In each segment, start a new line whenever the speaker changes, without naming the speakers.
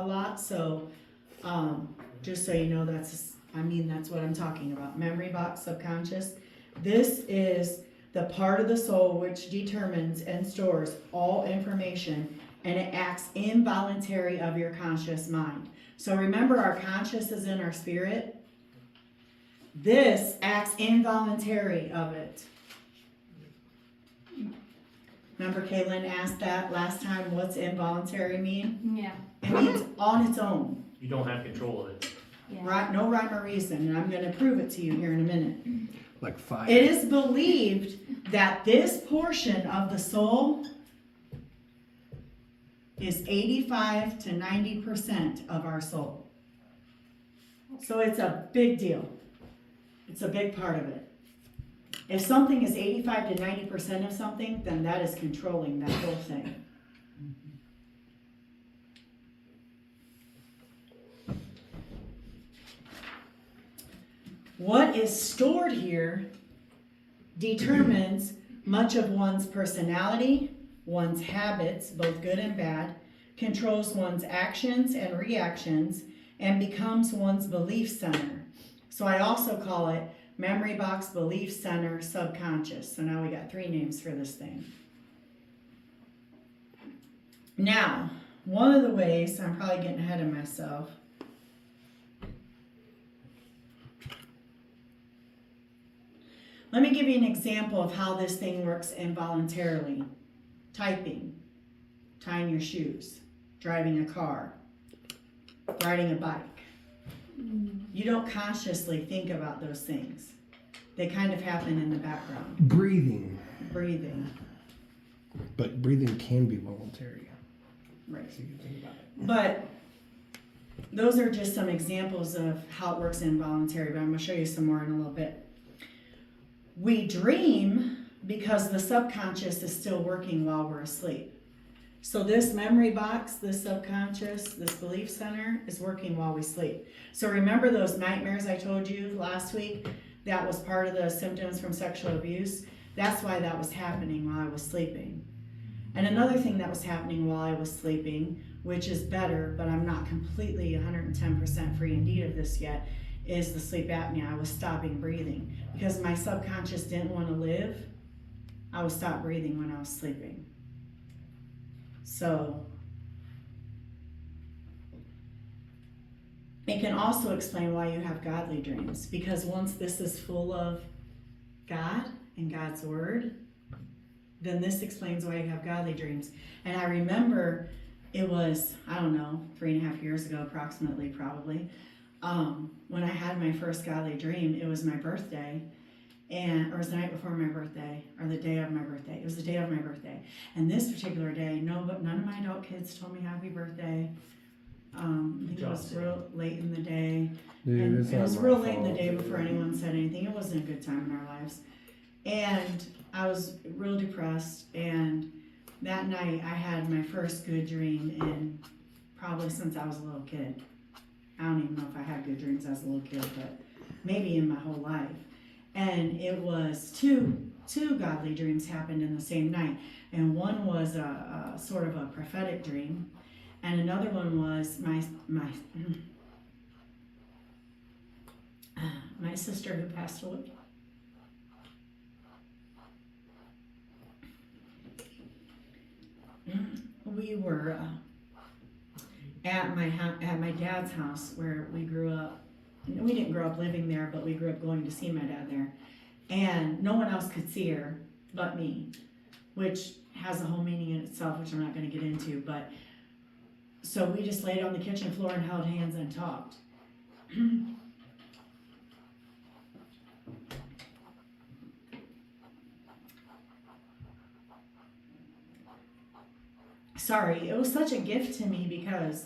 a lot, so, just so you know, that's what I'm talking about. Memory box, subconscious. This is the part of the soul which determines and stores all information, and it acts involuntary of your conscious mind. So remember, our conscious is in our spirit. This acts involuntary of it. Remember Caitlin asked that last time, what's involuntary mean?
Yeah.
It means on its own.
You don't have control of it.
Yeah.
Right? No rhyme or reason, and I'm going to prove it to you here in a minute.
Like fire.
It is believed that this portion of the soul is 85 to 90% of our soul. So it's a big deal. It's a big part of it. If something is 85 to 90% of something, then that is controlling that whole thing. What is stored here determines much of one's personality, one's habits, both good and bad, controls one's actions and reactions, and becomes one's belief center. So I also call it memory box, belief center, subconscious. So now we got 3 names for this thing. Now, one of the ways, I'm probably getting ahead of myself, let me give you an example of how this thing works involuntarily. Typing, tying your shoes, driving a car, riding a bike. You don't consciously think about those things. They kind of happen in the background.
Breathing.
Breathing.
But breathing can be voluntary.
Right.
So you can think about it.
But those are just some examples of how it works involuntary, but I'm going to show you some more in a little bit. We dream because the subconscious is still working while we're asleep. So this memory box, this subconscious, this belief center is working while we sleep. So remember those nightmares I told you last week? That was part of the symptoms from sexual abuse. That's why that was happening while I was sleeping. And another thing that was happening while I was sleeping, which is better, but I'm not completely 110% free indeed of this yet, is the sleep apnea. I was stopping breathing. Because my subconscious didn't want to live, I would stop breathing when I was sleeping. So, it can also explain why you have godly dreams. Because once this is full of God and God's Word, then this explains why you have godly dreams. And I remember it was, 3.5 years ago approximately, probably, when I had my first godly dream. It was my birthday, or it was the night before my birthday, or the day of my birthday. It was the day of my birthday. And this particular day, none of my adult kids told me happy birthday. I think it was real late in the day.
Dude,
And
it's
it
not
was
my
real late in
fault.
the day before anyone said anything. It wasn't a good time in our lives. And I was real depressed. And that night I had my first good dream in probably since I was a little kid. I don't even know if I had good dreams as a little kid, but maybe in my whole life. And it was two godly dreams happened in the same night. And one was a sort of a prophetic dream. And another one was my sister who passed away. We were at my dad's house where we grew up. We didn't grow up living there, but we grew up going to see my dad there. And no one else could see her but me, which has a whole meaning in itself, which I'm not going to get into. But so we just laid on the kitchen floor and held hands and talked. Sorry, it was such a gift to me because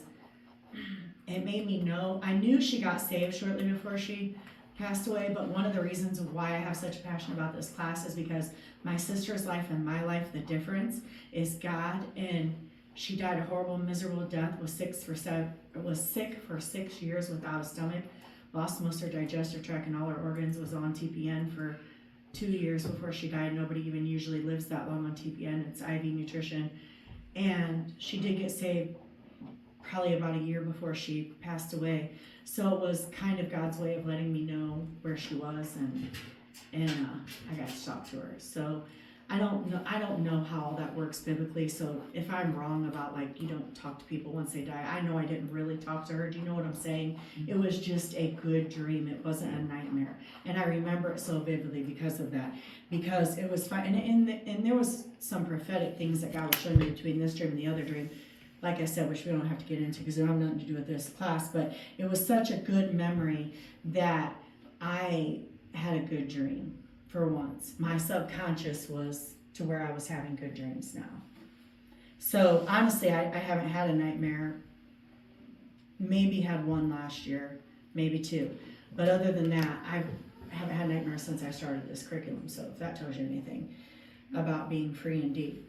it made me know. I knew she got saved shortly before she passed away, but one of the reasons why I have such a passion about this class is because my sister's life and my life, the difference is God, and she died a horrible, miserable death, was sick for 6 years without a stomach, lost most of her digestive tract and all her organs, was on TPN for 2 years before she died. Nobody even usually lives that long on TPN. It's IV nutrition. And she did get saved probably about a year before she passed away. So it was kind of God's way of letting me know where she was, and I got to talk to her. So I don't know how all that works biblically. So if I'm wrong about like you don't talk to people once they die, I know I didn't really talk to her. Do you know what I'm saying? It was just a good dream. It wasn't a nightmare, and I remember it so vividly because of that. Because it was fine, and there was some prophetic things that God was showing me between this dream and the other dream. Like I said, which we don't have to get into because they don't have nothing to do with this class, but it was such a good memory that I had a good dream for once. My subconscious was to where I was having good dreams now. So honestly, I haven't had a nightmare. Maybe had one last year, maybe two. But other than that, I haven't had nightmares since I started this curriculum. So if that tells you anything about being free and deep.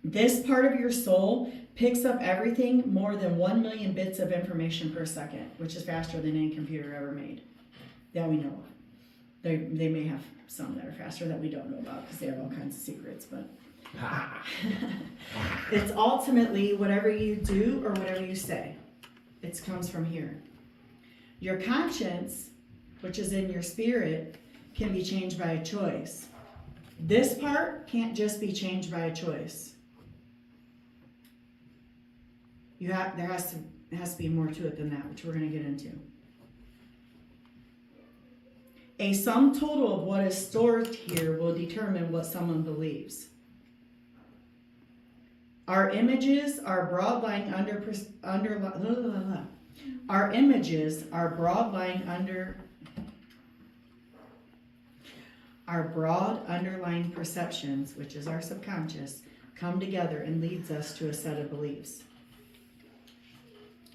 This part of your soul picks up everything more than 1 million bits of information per second, which is faster than any computer ever made that we know of. They may have some that are faster that we don't know about because they have all kinds of secrets, but it's ultimately whatever you do or whatever you say. It comes from here. Your conscience, which is in your spirit, can be changed by a choice. This part can't just be changed by a choice. There has to be more to it than that, which we're going to get into. A sum total of what is stored here will determine what someone believes. Our images are broad lying our broad underlying perceptions, which is our subconscious, come together and leads us to a set of beliefs.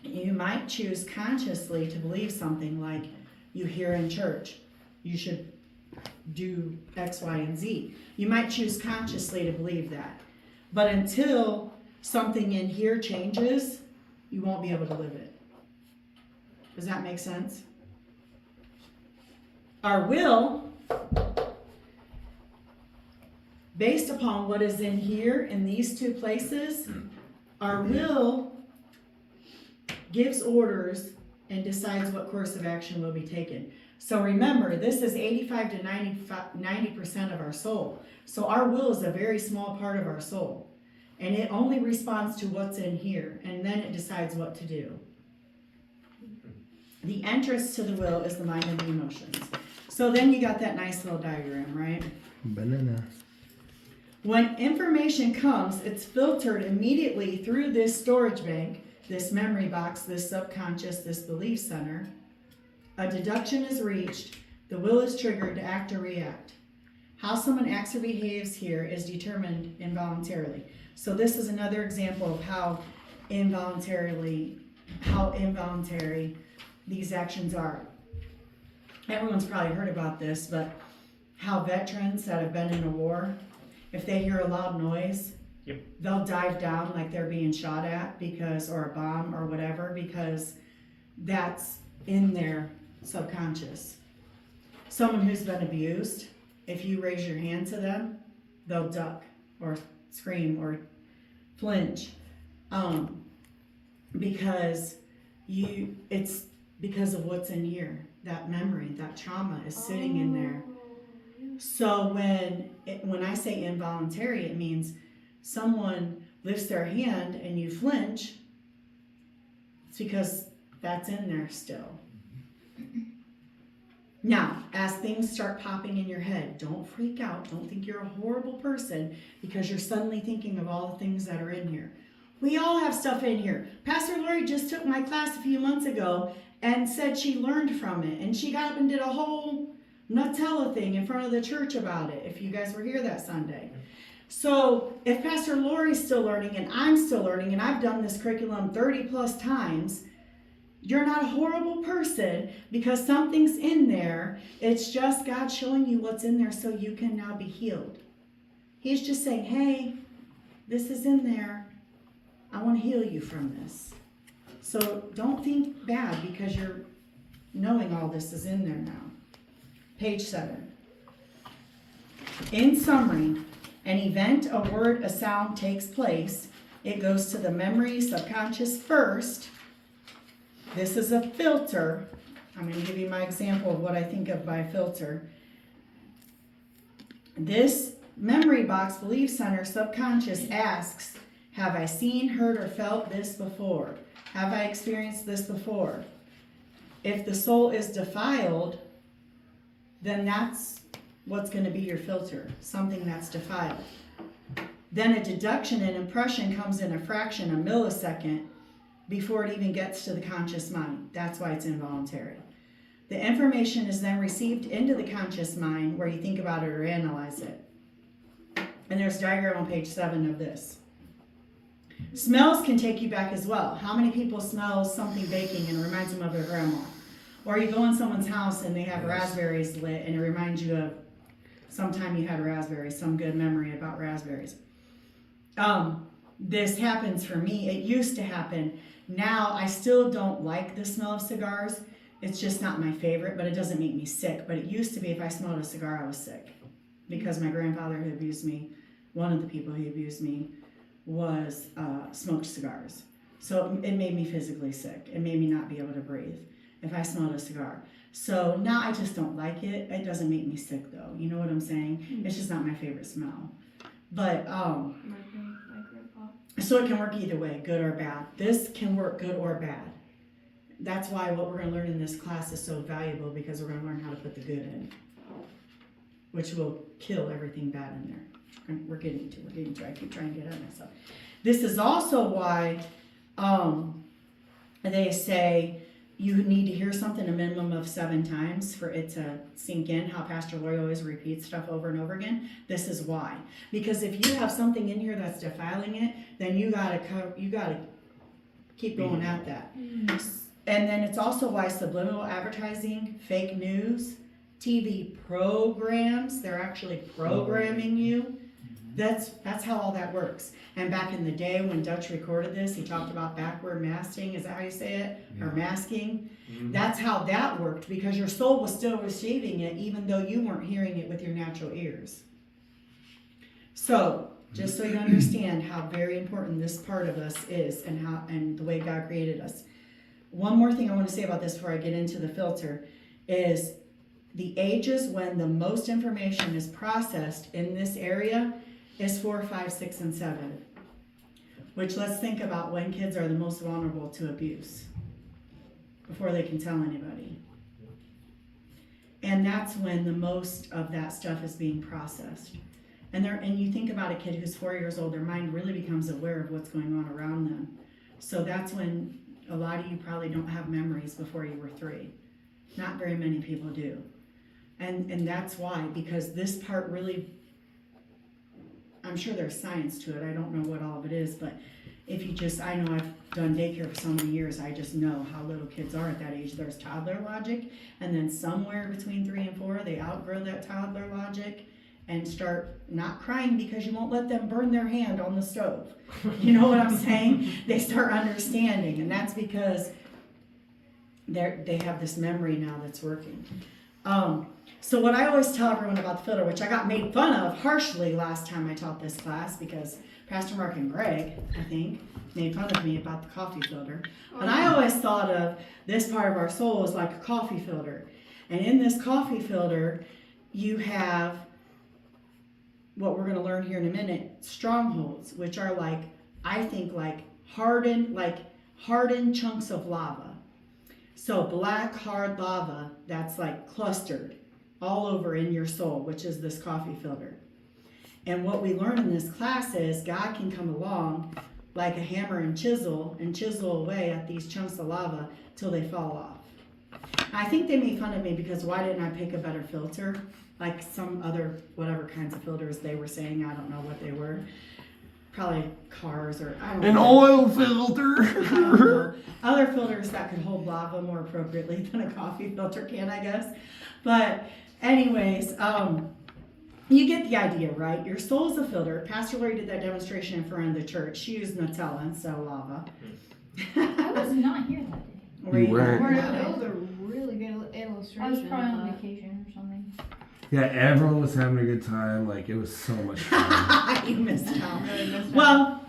You might choose consciously to believe something like you hear in church. You should do X, Y, and Z. You might choose consciously to believe that. But until something in here changes, you won't be able to live it. Does that make sense? Our will, based upon what is in here in these two places, our will gives orders and decides what course of action will be taken. So remember, this is 85 to 90% of our soul. So our will is a very small part of our soul. And it only responds to what's in here. And then it decides what to do. The entrance to the will is the mind and the emotions. So then you got that nice little diagram, right?
Banana.
When information comes, it's filtered immediately through this storage bank, this memory box, this subconscious, this belief center. A deduction is reached, the will is triggered to act or react. How someone acts or behaves here is determined involuntarily. So this is another example of how involuntary these actions are. Everyone's probably heard about this, but how veterans that have been in a war, if they hear a loud noise, they'll dive down like they're being shot at or a bomb or whatever, because that's in their subconscious. Someone who's been abused, if you raise your hand to them, they'll duck or scream or flinch, because it's because of what's in here. That memory, that trauma is sitting in there. So when I say involuntary, it means someone lifts their hand and you flinch. It's because that's in there still. Now, as things start popping in your head, don't freak out. Don't think you're a horrible person because you're suddenly thinking of all the things that are in here. We all have stuff in here. Pastor Lori just took my class a few months ago and said she learned from it. And she got up and did a whole Nutella thing in front of the church about it, if you guys were here that Sunday. So if Pastor Lori's still learning and I'm still learning and I've done this curriculum 30 plus times, you're not a horrible person because something's in there. It's just God showing you what's in there so you can now be healed. He's just saying, hey, this is in there. I want to heal you from this. So don't think bad because you're knowing all this is in there now. Page 7. In summary, an event, a word, a sound takes place It goes to the memory, subconscious first. This is a filter. I'm going to give you my example of what I think of by filter. This memory box, belief center, subconscious asks, have I seen, heard, or felt this before? Have I experienced this before? If the soul is defiled, then that's what's going to be your filter, something that's defiled. Then a deduction and impression comes in a fraction, a millisecond, before it even gets to the conscious mind. That's why it's involuntary. The information is then received into the conscious mind where you think about it or analyze it. And there's a diagram on page 7 of this. Smells can take you back as well. How many people smell something baking and it reminds them of their grandma? Or you go in someone's house and they have raspberries lit and it reminds you of sometime you had raspberries, some good memory about raspberries. This happens for me. It used to happen. Now I still don't like the smell of cigars. It's just not my favorite, but it doesn't make me sick. But it used to be if I smelled a cigar, I was sick. Because my grandfather who abused me, one of the people who abused me, was smoked cigars. So it made me physically sick. It made me not be able to breathe if I smelled a cigar. So now I just don't like it. It doesn't make me sick though. You know what I'm saying? It's just not my favorite smell. But so it can work either way, good or bad. This can work good or bad. That's why what we're going to learn in this class is so valuable, because we're going to learn how to put the good in, which will kill everything bad in there. And we're getting to. I keep trying to get at myself. This is also why they say you need to hear something a minimum of 7 times for it to sink in. How Pastor Lloyd always repeats stuff over and over again. This is why. Because if you have something in here that's defiling it, then you gotta keep going at that. And then it's also why subliminal advertising, fake news, TV programs, they're actually programming you. That's how all that works. And back in the day when Dutch recorded this, he talked about backward masking. Is that how you say it? Or masking? That's how that worked, because your soul was still receiving it even though you weren't hearing it with your natural ears. So, just so you understand how very important this part of us is and the way God created us. One more thing I want to say about this before I get into the filter is the ages when the most information is processed in this area is 4, 5, 6, and 7. Which, let's think about when kids are the most vulnerable to abuse before they can tell anybody. And that's when the most of that stuff is being processed. And you think about a kid who's 4 years old, their mind really becomes aware of what's going on around them. So that's when a lot of you probably don't have memories before you were 3. Not very many people do. And that's why, because this part really, I'm sure there's science to it. I don't know what all of it is, but I know I've done daycare for so many years, I just know how little kids are at that age. There's toddler logic, and then somewhere between 3 and 4, they outgrow that toddler logic and start not crying because you won't let them burn their hand on the stove. You know what I'm saying? They start understanding, and that's because they have this memory now that's working. So what I always tell everyone about the filter, which I got made fun of harshly last time I taught this class, because Pastor Mark and Greg, I think, made fun of me about the coffee filter. But I always thought of this part of our soul as like a coffee filter. And in this coffee filter, you have what we're going to learn here in a minute, strongholds, which are like, I think like hardened chunks of lava. So black, hard lava that's like clustered all over in your soul, which is this coffee filter. And what we learn in this class is God can come along like a hammer and chisel away at these chunks of lava till they fall off. I think they made fun of me because why didn't I pick a better filter? Like some other whatever kinds of filters they were saying. I don't know what they were. Probably cars or I don't know.
An oil filter.
I don't know. Other filters that could hold lava more appropriately than a coffee filter can, I guess. But anyways, you get the idea, right? Your soul's a filter. Pastor Lori did that demonstration in front of the church. She used Nutella instead of lava.
I was not here that day.
You weren't.
That was a really good illustration.
I was probably on vacation or something.
Yeah, everyone was having a good time. Like, it was so much fun.
You missed out.
Really missed out.
Well,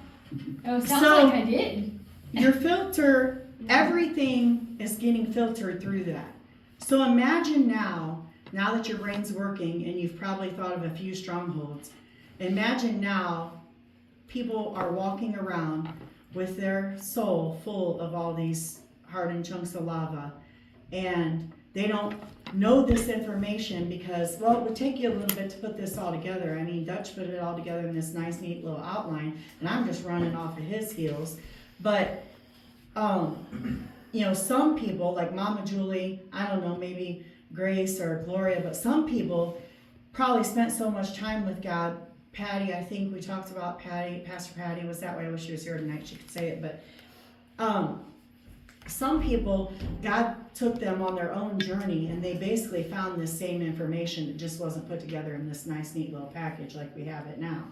Oh, sounds
So-
like I did.
Your filter, everything is getting filtered through that. So imagine now that your brain's working and you've probably thought of a few strongholds, imagine now people are walking around with their soul full of all these hardened chunks of lava, and they don't know this information because, well, it would take you a little bit to put this all together. I mean, Dutch put it all together in this nice, neat little outline, and I'm just running off of his heels. But, some people, like Mama Julie, I don't know, maybe Grace or Gloria, but some people probably spent so much time with God. Patty, I think we talked about Patty, Pastor Patty was that way. I wish she was here tonight, she could say it, but some people, God took them on their own journey and they basically found this same information. It just wasn't put together in this nice, neat little package like we have it now.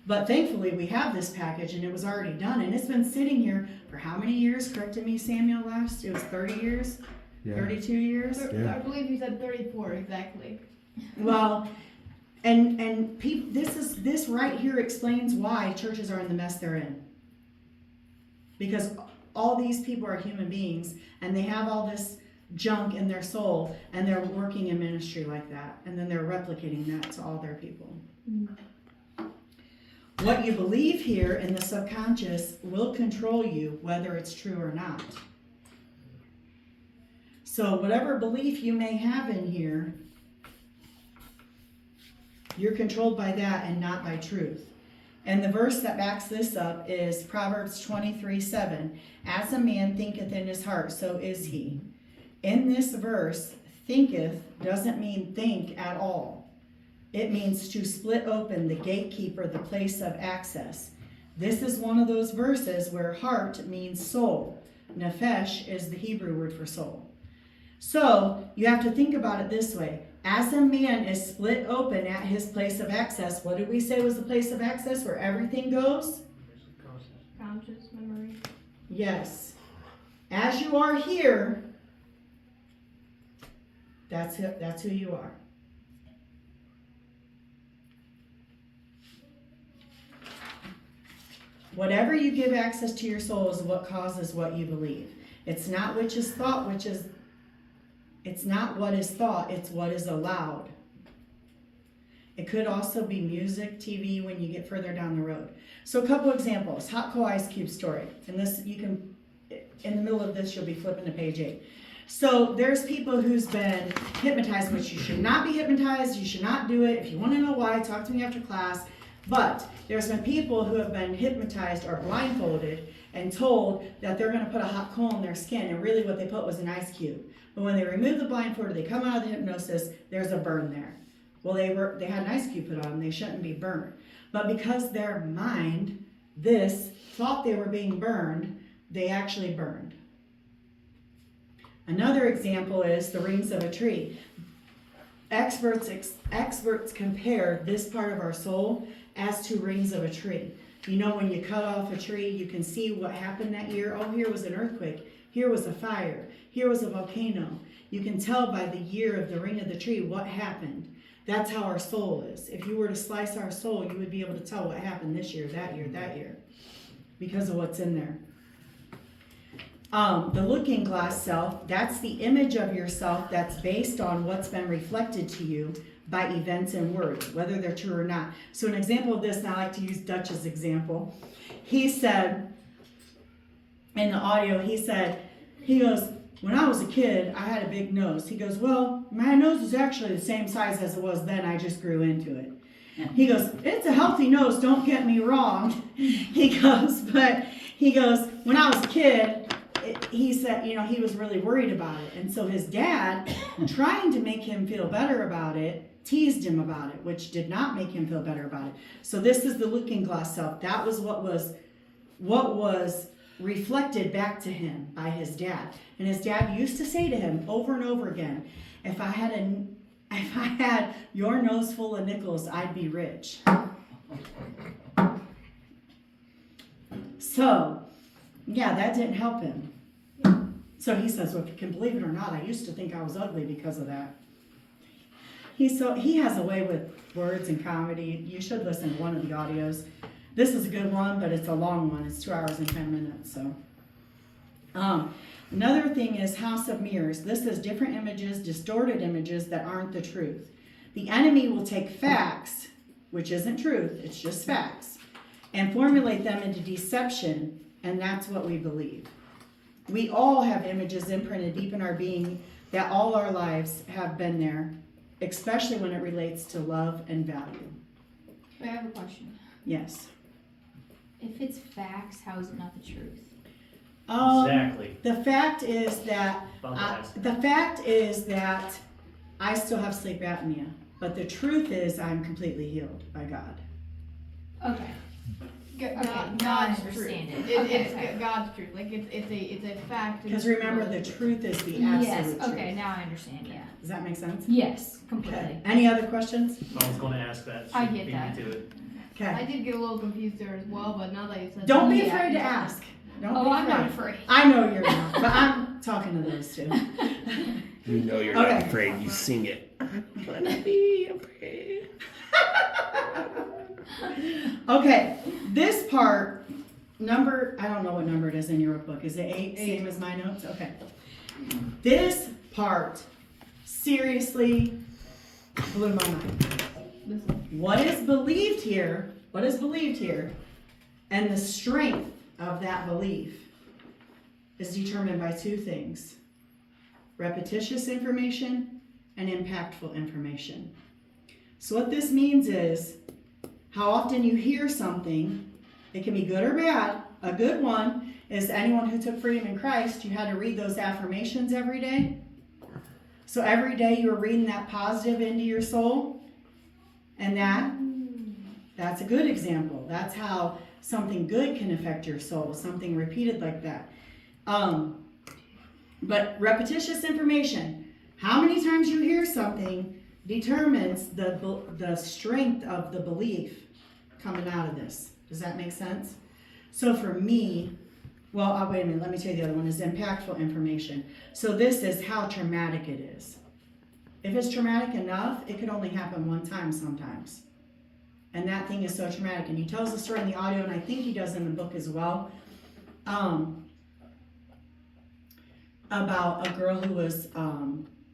But thankfully we have this package and it was already done and it's been sitting here for how many years? Corrected me, Samuel, last? It was 30 years?
Yeah.
32 years?
Yeah.
I believe you said 34 exactly.
Well, and this right here explains why churches are in the mess they're in. Because all these people are human beings and they have all this junk in their soul and they're working in ministry like that and then they're replicating that to all their people. What you believe here in the subconscious will control you whether it's true or not. So whatever belief you may have in here, you're controlled by that and not by truth. And the verse that backs this up is Proverbs 23:7. As a man thinketh in his heart, so is he. In this verse, thinketh doesn't mean think at all. It means to split open the gatekeeper, the place of access. This is one of those verses where heart means soul. Nefesh is the Hebrew word for soul. So you have to think about it this way. As a man is split open at his place of access, what did we say was the place of access where everything goes?
Conscious memory.
Yes. As you are here, that's who you are. Whatever you give access to your soul is what causes what you believe. It's not which is thought, it's not what is thought, it's what is allowed. It could also be music, TV when you get further down the road. So a couple examples. Hot Coal Ice Cube story. And this, you can, in the middle of this, you'll be flipping to page 8. So there's people who's been hypnotized, which you should not be hypnotized. You should not do it. If you want to know why, talk to me after class. But there's been people who have been hypnotized or blindfolded and told that they're going to put a hot coal in their skin, and really what they put was an ice cube. But when they remove the blindfold or they come out of the hypnosis, there's a burn there. Well, they had an ice cube put on them. They shouldn't be burned. But because their mind, thought they were being burned, they actually burned. Another example is the rings of a tree. Experts compare this part of our soul as to rings of a tree. You know, when you cut off a tree, you can see what happened that year. Oh, here was an earthquake. Here was a fire. Here was a volcano. You can tell by the year of the ring of the tree what happened. That's how our soul is. If you were to slice our soul, you would be able to tell what happened this year, that year, because of what's in there. The looking glass self, that's the image of yourself that's based on what's been reflected to you by events and words, whether they're true or not. So an example of this, and I like to use Dutch's example. He said, in the audio, he goes, when I was a kid, I had a big nose. He goes, well, my nose is actually the same size as it was then. I just grew into it. He goes, it's a healthy nose, don't get me wrong. He goes, when I was a kid, he said, he was really worried about it. And so his dad, trying to make him feel better about it, teased him about it, which did not make him feel better about it. So this is the looking glass self. That was what was reflected back to him by his dad. And his dad used to say to him over and over again, if I had your nose full of nickels, I'd be rich. So, yeah, that didn't help him. So he says, well, if you can believe it or not, I used to think I was ugly because of that. He has a way with words and comedy. You should listen to one of the audios. This is a good one, but it's a long one. It's 2 hours and 10 minutes. So, another thing is House of Mirrors. This is different images, distorted images that aren't the truth. The enemy will take facts, which isn't truth, it's just facts, and formulate them into deception, and that's what we believe. We all have images imprinted deep in our being that all our lives have been there, especially when it relates to love and value.
I have a question.
Yes.
If it's facts, how is it not the truth?
Exactly.
The fact is that I still have sleep apnea, but the truth is I'm completely healed by God.
Okay.
God's
now I
truth.
understand it.
It's
Okay.
God's truth. Like it's a fact.
Because remember, the truth is the absolute
Yes,
truth.
okay, now I understand, yeah.
Does that make sense?
Yes,
Okay.
completely.
Any other questions?
I was gonna ask that.
I
She
get
beat
that.
me to it.
I
Okay.
did get a little confused there as well, but now that you said
Don't be
Yeah.
afraid to ask. Don't
Oh,
be
I'm not
afraid.
afraid.
I know you're not, but I'm talking to those two.
You know you're
Okay.
not afraid. You sing it. I'm gonna be afraid.
Okay, this part, I don't know what number it is in your book. Is it 8?
Eight.
Same as my notes? Okay. This part seriously blew my mind. What is believed here, and the strength of that belief is determined by two things: repetitious information and impactful information. So what this means is how often you hear something. It can be good or bad. A good one is anyone who took freedom in Christ, you had to read those affirmations every day. So every day you were reading that positive into your soul. And that's a good example. That's how something good can affect your soul, something repeated like that. But repetitious information, how many times you hear something determines the strength of the belief coming out of this. Does that make sense? So for me, well, wait a minute, let me tell you the other one is impactful information. So this is how traumatic it is. If it's traumatic enough, it could only happen one time sometimes. And that thing is so traumatic. And he tells the story in the audio, and I think he does in the book as well, about a girl who was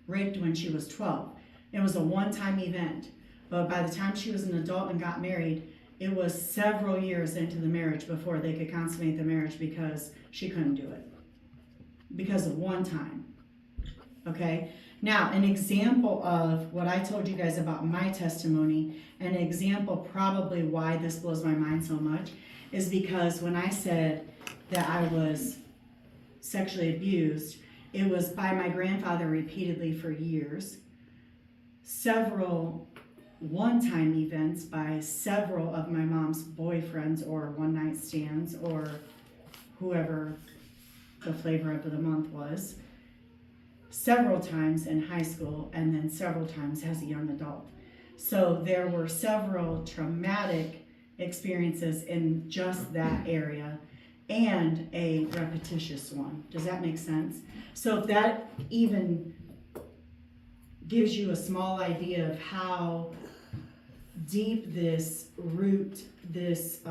raped when she was 12. It was a one-time event. But by the time she was an adult and got married, it was several years into the marriage before they could consummate the marriage because she couldn't do it. Because of one time. Okay? Now, an example of what I told you guys about my testimony, an example probably why this blows my mind so much, is because when I said that I was sexually abused, it was by my grandfather repeatedly for years. Several one-time events by several of my mom's boyfriends or one-night stands or whoever the flavor of the month was. Several times in high school and then several times as a young adult. So there were several traumatic experiences in just that area and a repetitious one. Does that make sense? So if that even gives you a small idea of how deep this root, this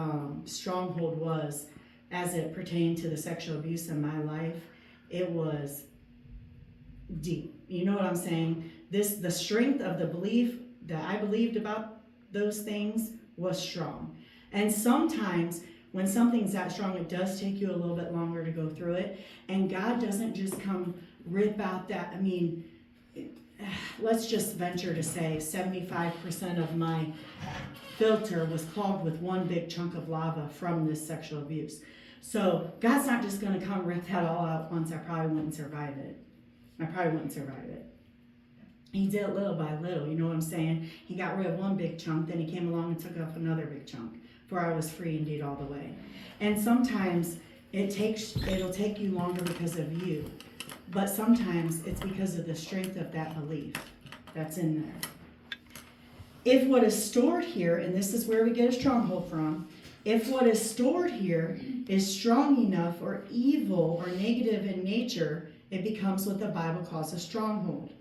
stronghold was as it pertained to the sexual abuse in my life, it was deep. You know what I'm saying? The strength of the belief that I believed about those things was strong. And sometimes when something's that strong, it does take you a little bit longer to go through it. And God doesn't just come rip out that. I mean, let's just venture to say 75% of my filter was clogged with one big chunk of lava from this sexual abuse. So God's not just going to come rip that all out once. I probably wouldn't survive it. He did it little by little, you know what I'm saying? He got rid of one big chunk, then he came along and took off another big chunk, for I was free indeed all the way. And sometimes it'll take you longer because of you, but sometimes it's because of the strength of that belief that's in there. If what is stored here, and this is where we get a stronghold from, if what is stored here is strong enough or evil or negative in nature, it becomes what the Bible calls a stronghold.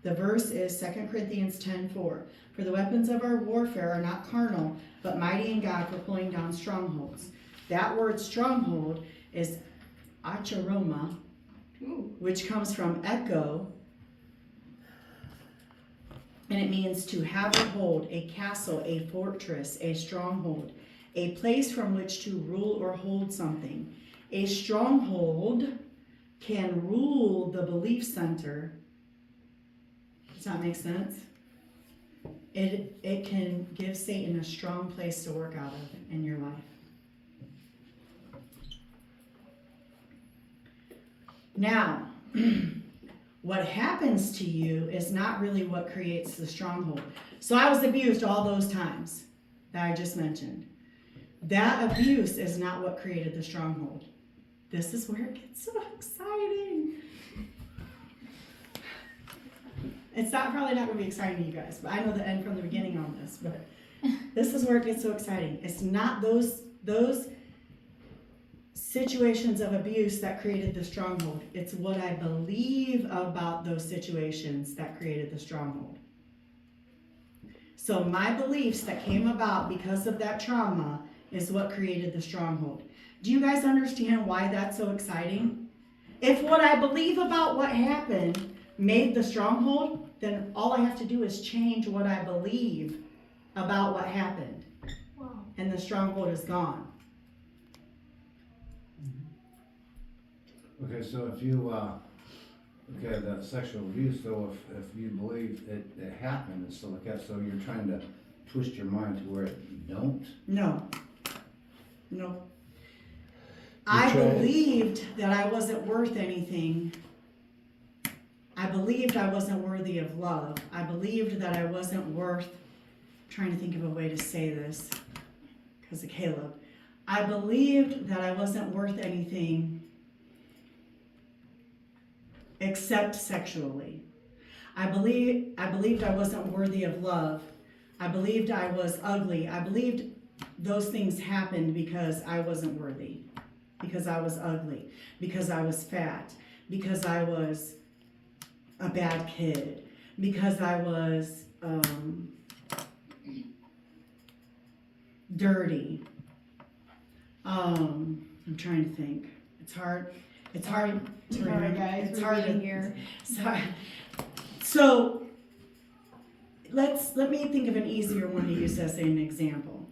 The verse is 2 Corinthians 10:4. For the weapons of our warfare are not carnal, but mighty in God for pulling down strongholds. That word stronghold is acharoma,
Ooh.
which comes from echo, and it means to have a hold, a castle, a fortress, a stronghold, a place from which to rule or hold something. A stronghold can rule the belief center. Does that make sense? It can give Satan a strong place to work out of in your life. Now, what happens to you is not really what creates the stronghold. So I was abused all those times that I just mentioned. That abuse is not what created the stronghold. This is where it gets so exciting. It's probably not going to be exciting to you guys, but I know the end from the beginning on this. But this is where it gets so exciting. It's not those situations of abuse that created the stronghold. It's what I believe about those situations that created the stronghold. So my beliefs that came about because of that trauma is what created the stronghold. Do you guys understand why that's so exciting? If what I believe about what happened made the stronghold, then all I have to do is change what I believe about what happened.
Wow.
And the stronghold is gone.
Okay, so if you, okay, that sexual abuse, so if you believe it happened and stuff like that, so you're trying to twist your mind to where you don't?
No. I believed that I wasn't worth anything. I believed I wasn't worthy of love. I believed that I wasn't worth, I'm trying to think of a way to say this because of Caleb. I believed that I wasn't worth anything except sexually. I believed I wasn't worthy of love. I believed I was ugly. I believed those things happened because I wasn't worthy, because I was ugly, because I was fat, because I was a bad kid, because I was dirty. I'm trying to think. It's hard to
Sorry,
remember.
guys,
It's
we're
hard
being
to
here.
Sorry. So let me think of an easier one to use as an example.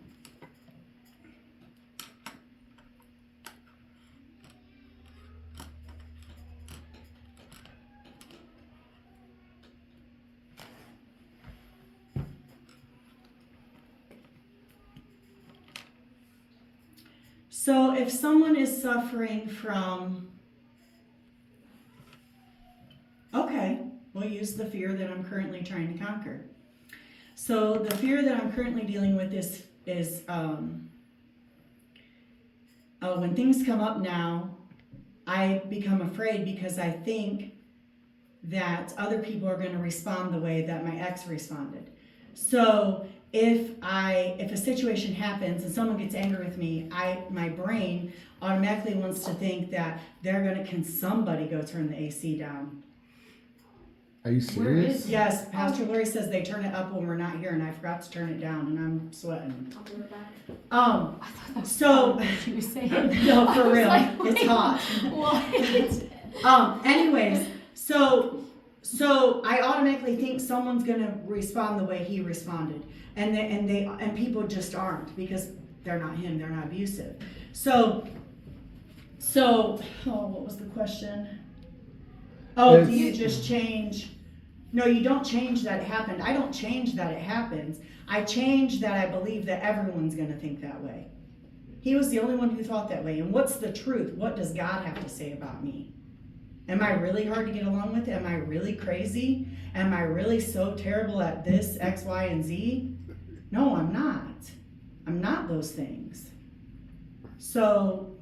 So if someone is suffering from, okay, we'll use the fear that I'm currently trying to conquer. So the fear that I'm currently dealing with is when things come up now, I become afraid because I think that other people are going to respond the way that my ex responded. So if a situation happens and someone gets angry with me, my brain automatically wants to think that can somebody go turn the AC down?
Are you serious?
Yes, Pastor Lori says they turn it up when we're not here, and I forgot to turn it down, and I'm sweating.
I'll be right back.
So
What you were saying.
no,
I
for
was
real,
like,
it's
wait,
hot.
What?
Anyways, so I automatically think someone's gonna respond the way he responded, and people just aren't because they're not him, they're not abusive. So what was the question? Oh, do you just change? No, you don't change that it happened. I don't change that it happens. I change that I believe that everyone's gonna think that way. He was the only one who thought that way. And what's the truth? What does God have to say about me? Am I really hard to get along with? Am I really crazy? Am I really so terrible at this, X, Y, and Z? No, I'm not. I'm not those things. So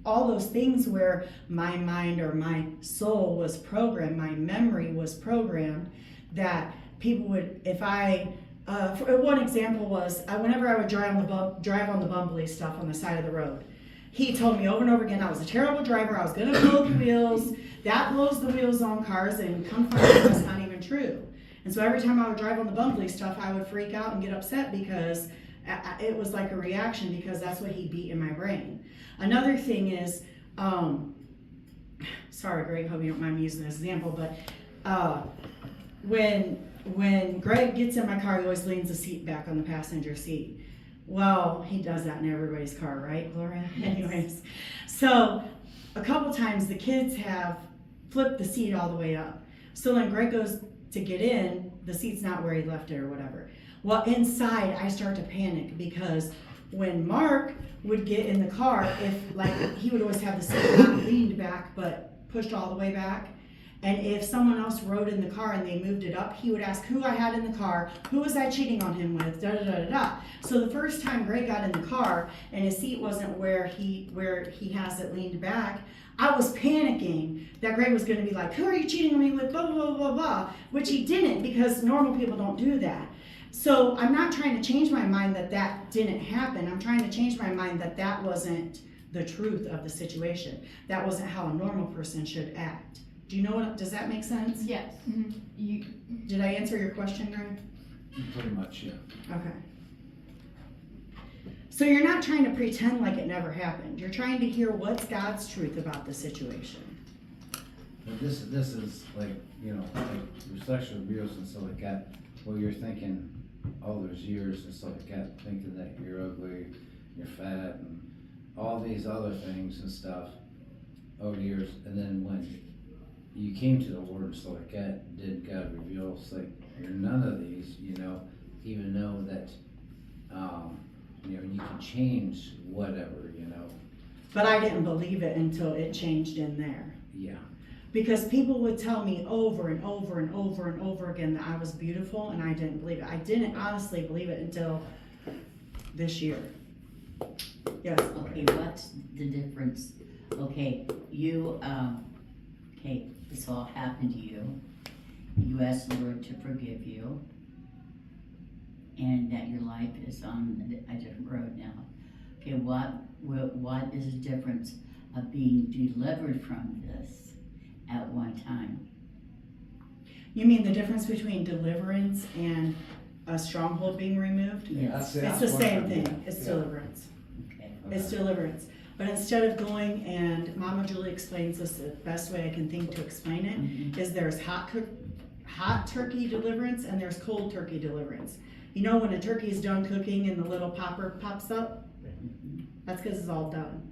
all those things where my mind or my soul was programmed, my memory was programmed, that people would, if one example was, whenever I would drive on the bumbly stuff on the side of the road, He told me over and over again I was a terrible driver, I was gonna blow the wheels, that blows the wheels on cars, and come find out that's not even true. And so every time I would drive on the bumbly stuff, I would freak out and get upset because it was like a reaction, because that's what he beat in my brain. Another thing is, sorry Greg, hope you don't mind me using this example, but when Greg gets in my car, he always leans the seat back on the passenger seat. Well, he does that in everybody's car, right, Gloria?
Yes.
Anyways, so a couple times the kids have flipped the seat all the way up. So when Greg goes to get in, the seat's not where he left it or whatever. Well, inside I start to panic, because when Mark would get in the car, if like he would always have the seat not leaned back but pushed all the way back. And if someone else rode in the car and they moved it up, he would ask who I had in the car, who was I cheating on him with, da da da da da. So the first time Greg got in the car and his seat wasn't where he has it leaned back, I was panicking that Greg was gonna be like, who are you cheating on me with, blah, blah, blah, blah, blah, which he didn't, because normal people don't do that. So I'm not trying to change my mind that that didn't happen. I'm trying to change my mind that that wasn't the truth of the situation. That wasn't how a normal person should act. Do you know what, does that make sense?
Yes.
Mhm.
You,
Did I answer your question, Greg?
Pretty much, yeah.
Okay. So you're not trying to pretend like it never happened. You're trying to hear what's God's truth about the situation.
But this is like, you know, like your sexual abuse and stuff like that, well, you're thinking all those years and stuff like that, thinking that you're ugly, you're fat, and all these other things and stuff over the years, and then when you came to the Lord and stuff like that, did God reveal, it's like, you're none of these, you know, even know that, you know, you can change whatever, you know,
But I didn't believe it until it changed in there.
yeah.
Because people would tell me over and over and over and over again that I was beautiful, and I didn't believe it. I didn't honestly believe it until this year. Yes.
Okay, what's the difference? Okay, you, okay, this all happened to you. You asked the Lord to forgive you, and that your life is on a different road now. Okay, what is the difference of being delivered from this at one time?
You mean the difference between deliverance and a stronghold being removed?
Yes.
It's the same thing. It's deliverance.
Okay,
It's deliverance. But instead of going, and Mama Julie explains this the best way I can think to explain it, is there's hot turkey deliverance and there's cold turkey deliverance. You know when a turkey is done cooking and the little popper pops up? That's because it's all done.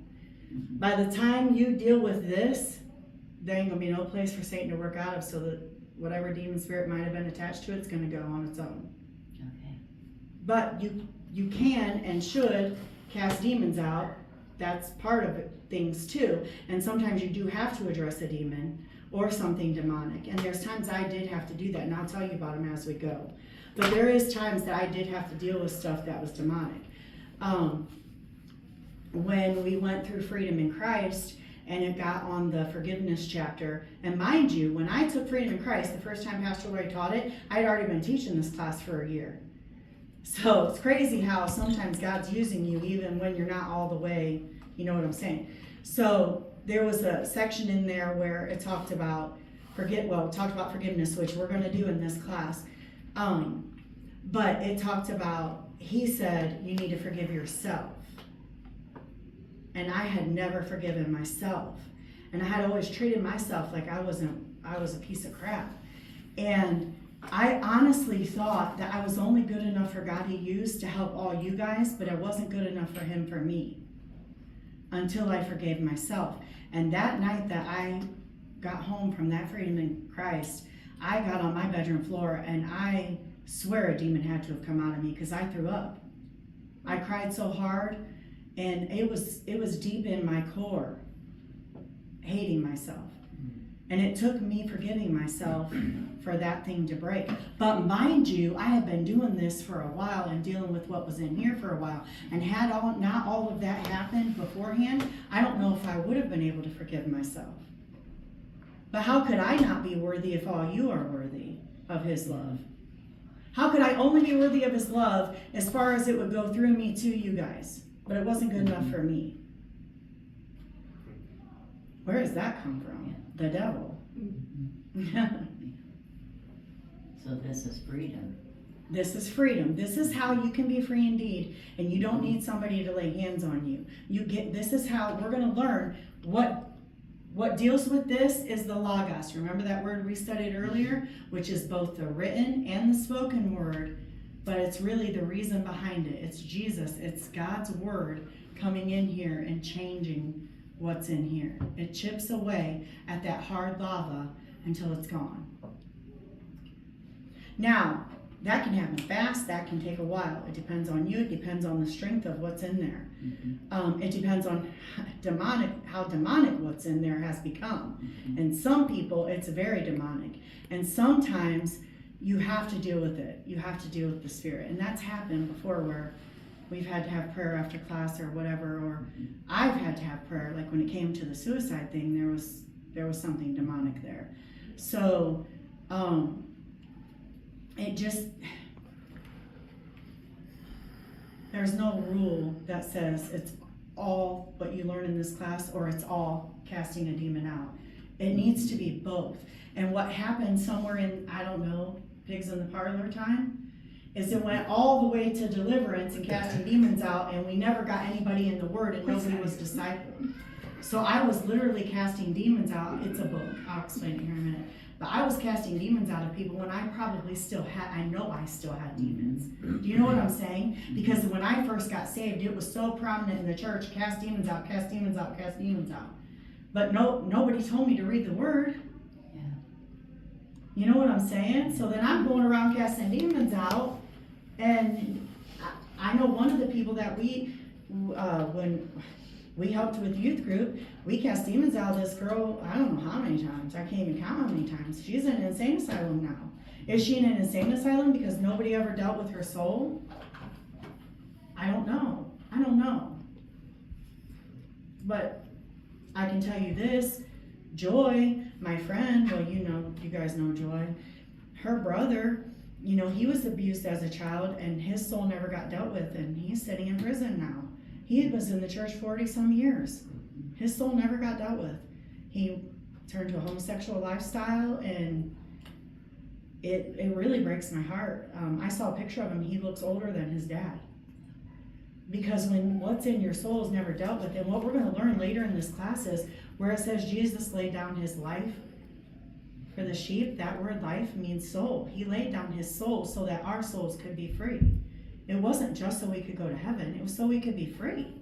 By the time you deal with this, there ain't gonna be no place for Satan to work out of, so that whatever demon spirit might have been attached to it's gonna go on its own.
okay.
But you can and should cast demons out. That's part of it, things too. And sometimes you do have to address a demon or something demonic. And there's times I did have to do that, and I'll tell you about them as we go. But there is times that I did have to deal with stuff that was demonic. When we went through Freedom in Christ, and it got on the forgiveness chapter, and mind you, when I took Freedom in Christ, the first time Pastor Lloyd taught it, I'd already been teaching this class for a year. So it's crazy how sometimes God's using you even when you're not all the way, you know what I'm saying. So there was a section in there where it talked about forgiveness, which we're going to do in this class. But it talked about, he said, you need to forgive yourself. And I had never forgiven myself. And I had always treated myself like I was a piece of crap. And I honestly thought that I was only good enough for God to use to help all you guys, but I wasn't good enough for him for me until I forgave myself. And that night that I got home from that Freedom in Christ, I got on my bedroom floor and I swear a demon had to have come out of me because I threw up. I cried so hard, and it was deep in my core, hating myself. And it took me forgiving myself for that thing to break. But mind you, I had been doing this for a while and dealing with what was in here for a while. And had not all of that happened beforehand, I don't know if I would have been able to forgive myself. But how could I not be worthy if all you are worthy of his love? How could I only be worthy of his love as far as it would go through me to you guys? But it wasn't good enough for me. Where does that come from? The devil.
So this is freedom.
This is freedom. This is how you can be free indeed, and you don't need somebody to lay hands on you. This is how we're going to learn what deals with this is the logos. Remember that word we studied earlier, which is both the written and the spoken word, but it's really the reason behind it. It's Jesus. It's God's word coming in here and changing what's in here. It chips away at that hard lava until it's gone. Now, that can happen fast, that can take a while. It depends on you, it depends on the strength of what's in there. It depends on how demonic what's in there has become. And some people, it's very demonic. And sometimes you have to deal with it. You have to deal with the spirit. And that's happened before where we've had to have prayer after class or whatever, or I've had to have prayer. Like when it came to the suicide thing, there was something demonic there. So, there's no rule that says it's all what you learn in this class or it's all casting a demon out. It needs to be both. And what happened somewhere in, I don't know, pigs in the parlor time, is it went all the way to deliverance and casting demons out, and we never got anybody in the word and nobody was discipled. So I was literally casting demons out. It's a book. I'll explain it here in a minute. But I was casting demons out of people when I probably still had, I know I still had demons. Do you know what I'm saying? Because when I first got saved, it was so prominent in the church, cast demons out, cast demons out, cast demons out. But nobody told me to read the word.
Yeah.
You know what I'm saying? So then I'm going around casting demons out, and I know one of the people that when we helped with youth group, we cast demons out of this girl, I don't know how many times. I can't even count how many times. She's in an insane asylum now. Is she in an insane asylum because nobody ever dealt with her soul? I don't know. But I can tell you this, Joy, my friend, well, you guys know Joy, her brother, he was abused as a child and his soul never got dealt with, and he's sitting in prison now. He was in the church 40 some years. His soul never got dealt with. He turned to a homosexual lifestyle, and it really breaks my heart. I saw a picture of him. He looks older than his dad. Because when what's in your soul is never dealt with, and what we're going to learn later in this class is where it says Jesus laid down his life for the sheep, that word life means soul. He laid down his soul so that our souls could be free. It wasn't just so we could go to heaven, it was so we could be free.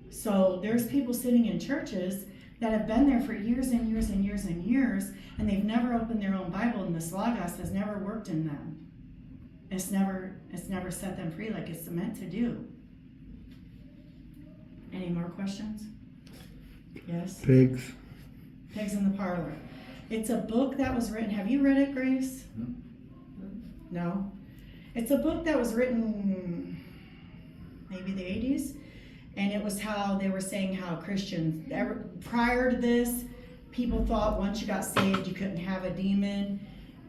So there's people sitting in churches that have been there for years and years and years and years, and they've never opened their own Bible, and this Logos has never worked in them. It's never set them free like it's meant to do. Any more questions? Yes?
Pigs.
Pigs in the Parlor. It's a book that was written, have you read it, Grace? No? It's a book that was written maybe the 80s, and it was how they were saying how Christians, prior to this, people thought once you got saved you couldn't have a demon,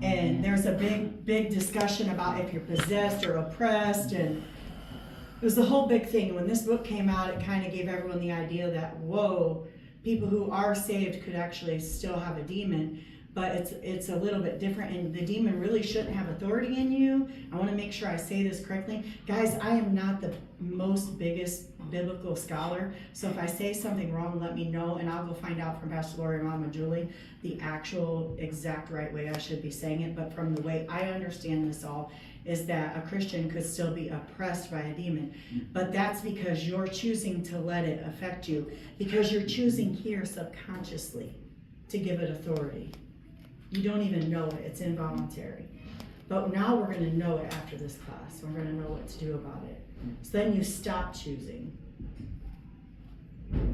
and there's a big discussion about if you're possessed or oppressed, and it was the whole big thing. When this book came out, it kind of gave everyone the idea that, whoa, people who are saved could actually still have a demon. But it's a little bit different, and the demon really shouldn't have authority in you. I want to make sure I say this correctly. Guys, I am not the biggest biblical scholar, so if I say something wrong, let me know, and I'll go find out from Pastor Lori and Mama Julie the actual exact right way I should be saying it. But from the way I understand this all is that a Christian could still be oppressed by a demon. But that's because you're choosing to let it affect you, because you're choosing here subconsciously to give it authority. You don't even know it, it's involuntary. But now we're going to know it after this class. We're going to know what to do about it. So then you stop choosing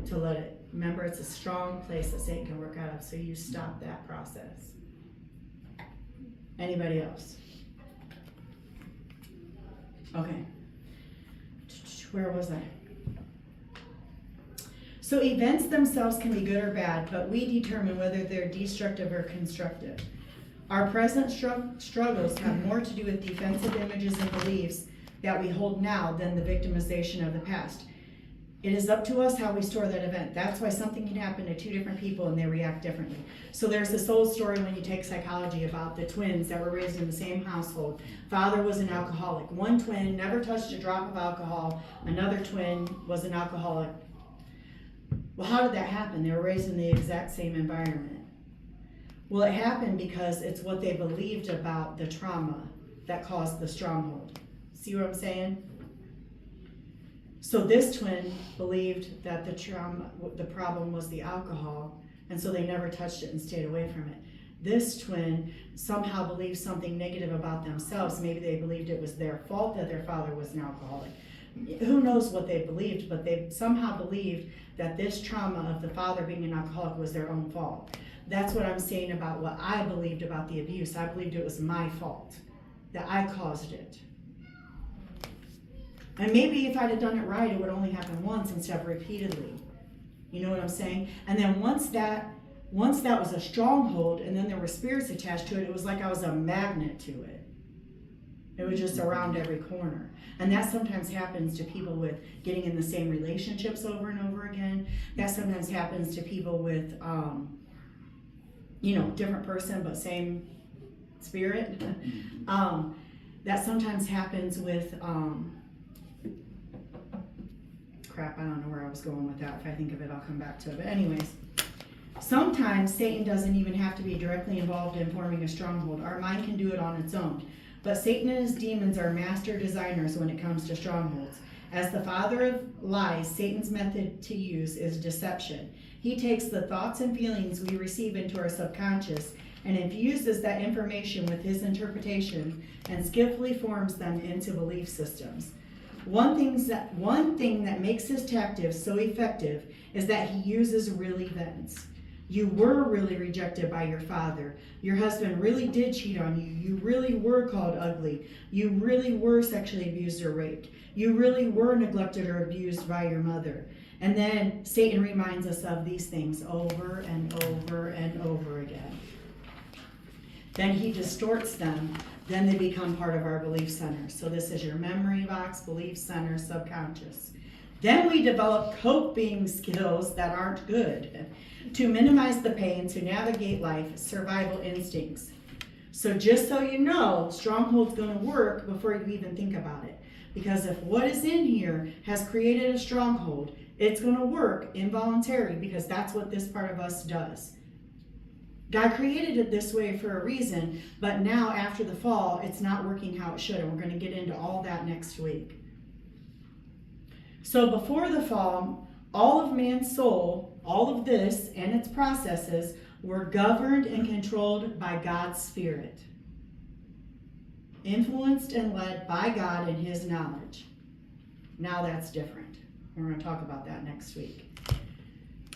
to let it. Remember, it's a strong place that Satan can work out of, so you stop that process. Anybody else? Okay. Where was I? So events themselves can be good or bad, but we determine whether they're destructive or constructive. Our present struggles have more to do with defensive images and beliefs that we hold now than the victimization of the past. It is up to us how we store that event. That's why something can happen to two different people and they react differently. So there's this old story when you take psychology about the twins that were raised in the same household. Father was an alcoholic. One twin never touched a drop of alcohol. Another twin was an alcoholic. Well, how did that happen? They were raised in the exact same environment. Well, it happened because it's what they believed about the trauma that caused the stronghold. See what I'm saying? So this twin believed that the problem was the alcohol, and so they never touched it and stayed away from it. This twin somehow believed something negative about themselves. Maybe they believed it was their fault that their father was an alcoholic. Who knows what they believed, but they somehow believed that this trauma of the father being an alcoholic was their own fault. That's what I'm saying about what I believed about the abuse. I believed it was my fault, that I caused it. And maybe if I'd have done it right, it would only happen once instead of repeatedly. You know what I'm saying? And then once that was a stronghold and then there were spirits attached to it, it was like I was a magnet to it. It was just around every corner. And that sometimes happens to people with getting in the same relationships over and over again. That sometimes happens to people with, different person but same spirit. That sometimes happens with, crap, I don't know where I was going with that. If I think of it, I'll come back to it. But anyways, sometimes Satan doesn't even have to be directly involved in forming a stronghold. Our mind can do it on its own. But Satan and his demons are master designers when it comes to strongholds. As the father of lies, Satan's method to use is deception. He takes the thoughts and feelings we receive into our subconscious and infuses that information with his interpretation and skillfully forms them into belief systems. One thing that makes his tactics so effective is that he uses real events. You were really rejected by your father. Your husband really did cheat on you. You really were called ugly. You really were sexually abused or raped. You really were neglected or abused by your mother. And then Satan reminds us of these things over and over and over again. Then he distorts them. Then they become part of our belief center. So this is your memory box, belief center, subconscious. Then we develop coping skills that aren't good to minimize the pain, to navigate life, survival instincts. So just so you know, stronghold's going to work before you even think about it. Because if what is in here has created a stronghold, it's going to work involuntarily because that's what this part of us does. God created it this way for a reason, but now after the fall, it's not working how it should, and we're going to get into all that next week. So before the fall, all of man's soul, all of this and its processes were governed and controlled by God's Spirit, influenced and led by God and his knowledge. Now that's different. We're going to talk about that next week.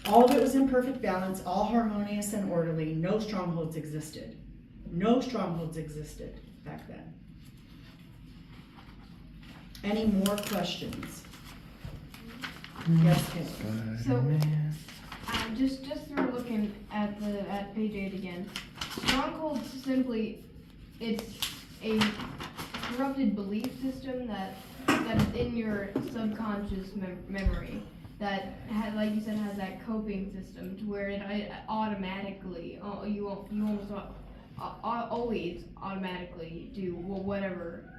All of it was in perfect balance, all harmonious and orderly. No strongholds existed. No strongholds existed back then. Any more questions? Yes, Kim.
So, just through looking at page 8 again, strongholds simply, it's a corrupted belief system that is in your subconscious memory that, like you said, has that coping system to where it automatically, you almost always automatically do whatever